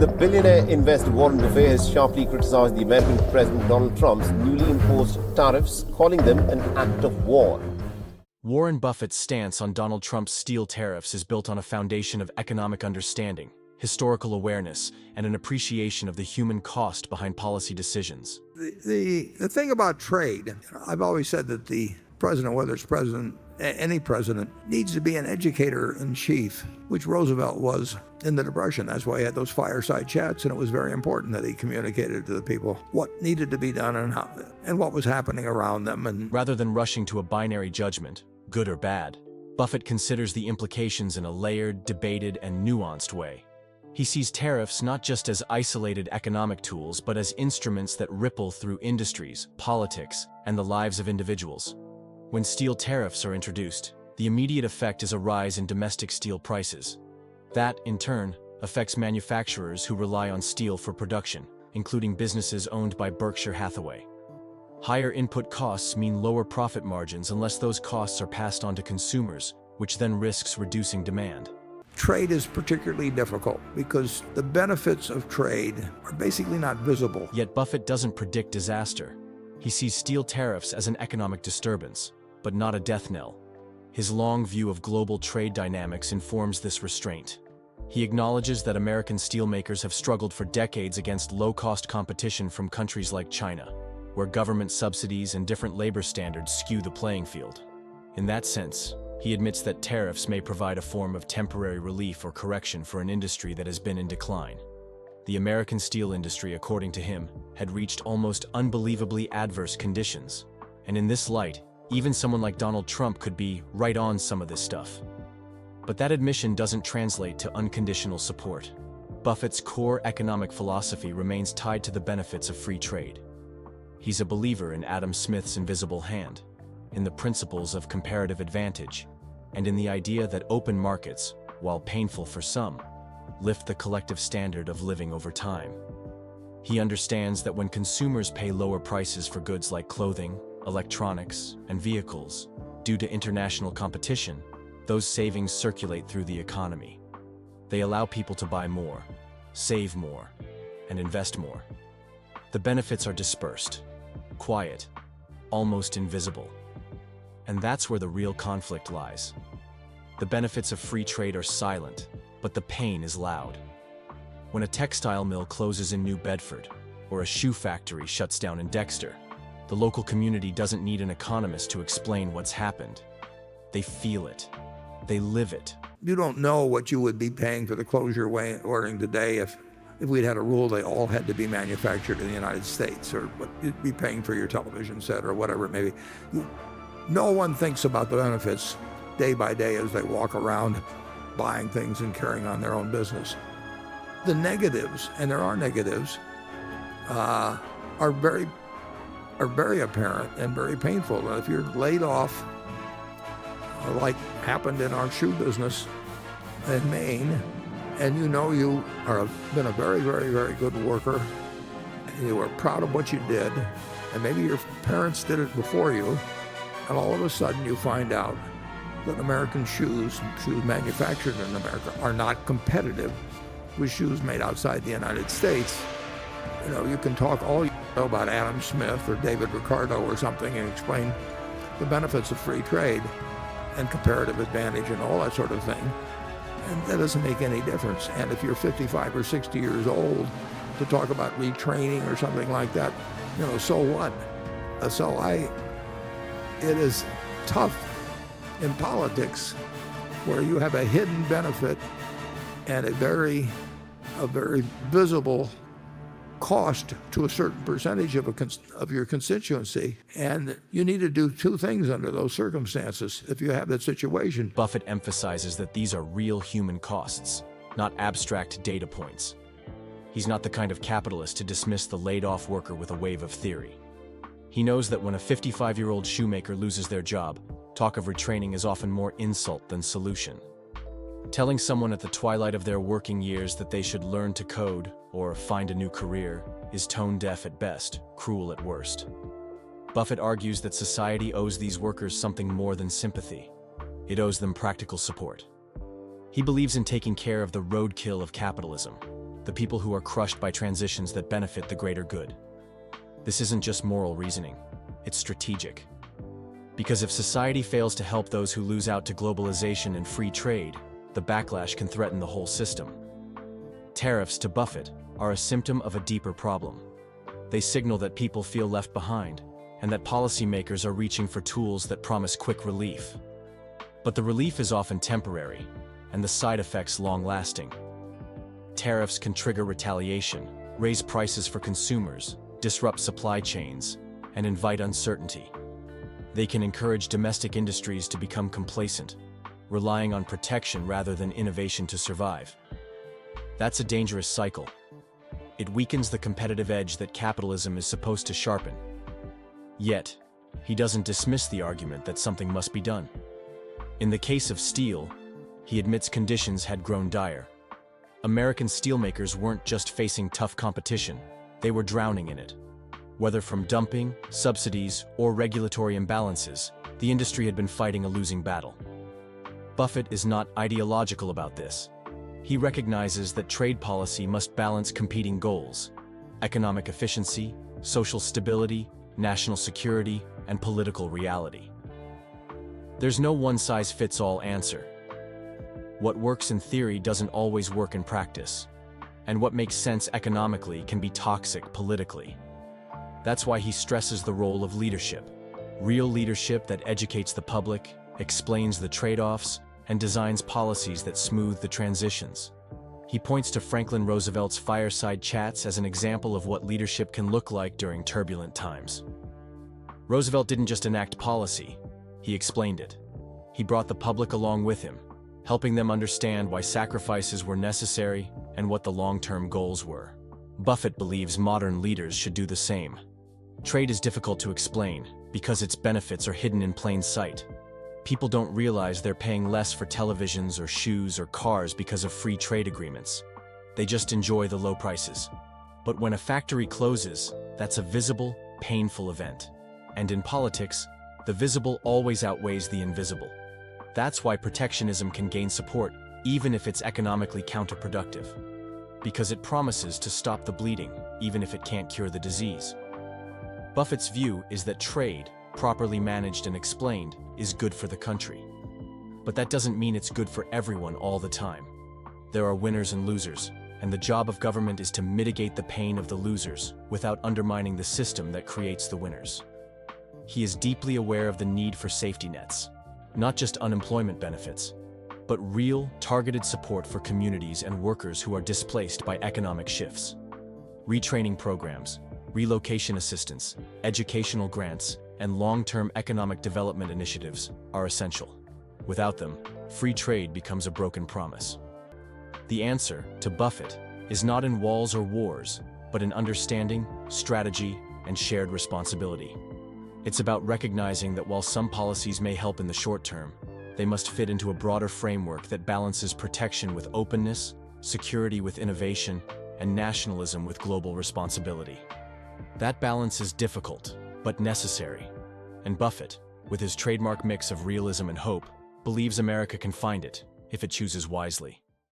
The billionaire investor Warren Buffett has sharply criticized the American President Donald Trump's newly imposed tariffs, calling them an act of war. Warren Buffett's stance on Donald Trump's steel tariffs is built on a foundation of economic understanding, historical awareness, and an appreciation of the human cost behind policy decisions. The thing about trade, I've always said that the president, whether it's any president, needs to be an educator in chief, which Roosevelt was in the Depression. That's why he had those fireside chats, and it was very important that he communicated to the people what needed to be done and how, and what was happening around them. And rather than rushing to a binary judgment, good or bad, Buffett considers the implications in a layered, debated, and nuanced way. He sees tariffs not just as isolated economic tools, but as instruments that ripple through industries, politics, and the lives of individuals. When steel tariffs are introduced, the immediate effect is a rise in domestic steel prices. That, in turn, affects manufacturers who rely on steel for production, including businesses owned by Berkshire Hathaway. Higher input costs mean lower profit margins unless those costs are passed on to consumers, which then risks reducing demand. trade is particularly difficult because the benefits of trade are basically not visible. Yet Buffett doesn't predict disaster. He sees steel tariffs as an economic disturbance, but not a death knell. His long view of global trade dynamics informs this restraint. He acknowledges that American steelmakers have struggled for decades against low-cost competition from countries like China, where government subsidies and different labor standards skew the playing field. In that sense, he admits that tariffs may provide a form of temporary relief or correction for an industry that has been in decline. The American steel industry, according to him, had reached almost unbelievably adverse conditions, and in this light, even someone like Donald Trump could be right on some of this stuff. But that admission doesn't translate to unconditional support. Buffett's core economic philosophy remains tied to the benefits of free trade. He's a believer in Adam Smith's invisible hand, in the principles of comparative advantage, and in the idea that open markets, while painful for some, lift the collective standard of living over time. He understands that when consumers pay lower prices for goods like clothing, electronics, and vehicles, due to international competition, those savings circulate through the economy. They allow people to buy more, save more, and invest more. The benefits are dispersed, quiet, almost invisible. And that's where the real conflict lies. The benefits of free trade are silent, but the pain is loud. When a textile mill closes in New Bedford, or a shoe factory shuts down in Dexter, the local community doesn't need an economist to explain what's happened. They feel it. They live it. You don't know what you would be paying for the clothes you're wearing today if we'd had a rule they all had to be manufactured in the United States, or what you'd be paying for your television set or whatever it may be. No one thinks about the benefits day by day as they walk around buying things and carrying on their own business. The negatives, and there are negatives, are very apparent and very painful. And if you're laid off, like happened in our shoe business in Maine, and you know you are been a very, very, very good worker, and you were proud of what you did, and maybe your parents did it before you, and all of a sudden you find out that American shoes manufactured in America, are not competitive with shoes made outside the United States. You know, you can talk all you know about Adam Smith or David Ricardo or something and explain the benefits of free trade and comparative advantage and all that sort of thing, and that doesn't make any difference. And if you're 55 or 60 years old, to talk about retraining or something like that, you know, so what? It is tough in politics where you have a hidden benefit and a very visible cost to a certain percentage of your constituency, and you need to do two things under those circumstances if you have that situation. Buffett emphasizes that these are real human costs, not abstract data points. He's not the kind of capitalist to dismiss the laid-off worker with a wave of theory. He knows that when a 55-year-old shoemaker loses their job, talk of retraining is often more insult than solution. Telling someone at the twilight of their working years that they should learn to code or find a new career is tone-deaf at best, cruel at worst. Buffett argues that society owes these workers something more than sympathy. It owes them practical support. He believes in taking care of the roadkill of capitalism, the people who are crushed by transitions that benefit the greater good. This isn't just moral reasoning, it's strategic. Because if society fails to help those who lose out to globalization and free trade, the backlash can threaten the whole system. Tariffs, to Buffett, are a symptom of a deeper problem. They signal that people feel left behind, and that policymakers are reaching for tools that promise quick relief. But the relief is often temporary, and the side effects long-lasting. Tariffs can trigger retaliation, raise prices for consumers, disrupt supply chains, and invite uncertainty. They can encourage domestic industries to become complacent, relying on protection rather than innovation to survive. That's a dangerous cycle. It weakens the competitive edge that capitalism is supposed to sharpen. Yet, he doesn't dismiss the argument that something must be done. In the case of steel, he admits conditions had grown dire. American steelmakers weren't just facing tough competition, they were drowning in it. Whether from dumping, subsidies, or regulatory imbalances, the industry had been fighting a losing battle. Buffett is not ideological about this. He recognizes that trade policy must balance competing goals: economic efficiency, social stability, national security, and political reality. There's no one-size-fits-all answer. What works in theory doesn't always work in practice, and what makes sense economically can be toxic politically. That's why he stresses the role of leadership. Real leadership that educates the public, explains the trade-offs, and designs policies that smooth the transitions. He points to Franklin Roosevelt's fireside chats as an example of what leadership can look like during turbulent times. Roosevelt didn't just enact policy, he explained it. He brought the public along with him, helping them understand why sacrifices were necessary and what the long-term goals were. Buffett believes modern leaders should do the same. Trade is difficult to explain because its benefits are hidden in plain sight. People don't realize they're paying less for televisions or shoes or cars because of free trade agreements. They just enjoy the low prices. But when a factory closes, that's a visible, painful event. And in politics, the visible always outweighs the invisible. That's why protectionism can gain support, even if it's economically counterproductive. Because it promises to stop the bleeding, even if it can't cure the disease. Buffett's view is that trade, properly managed and explained, is good for the country. But that doesn't mean it's good for everyone all the time. There are winners and losers, and the job of government is to mitigate the pain of the losers without undermining the system that creates the winners. He is deeply aware of the need for safety nets, not just unemployment benefits, but real, targeted support for communities and workers who are displaced by economic shifts. Retraining programs, relocation assistance, educational grants, and long-term economic development initiatives are essential. Without them, free trade becomes a broken promise. The answer, to Buffett, is not in walls or wars, but in understanding, strategy, and shared responsibility. It's about recognizing that while some policies may help in the short term, they must fit into a broader framework that balances protection with openness, security with innovation, and nationalism with global responsibility. That balance is difficult, but necessary. And Buffett, with his trademark mix of realism and hope, believes America can find it if it chooses wisely.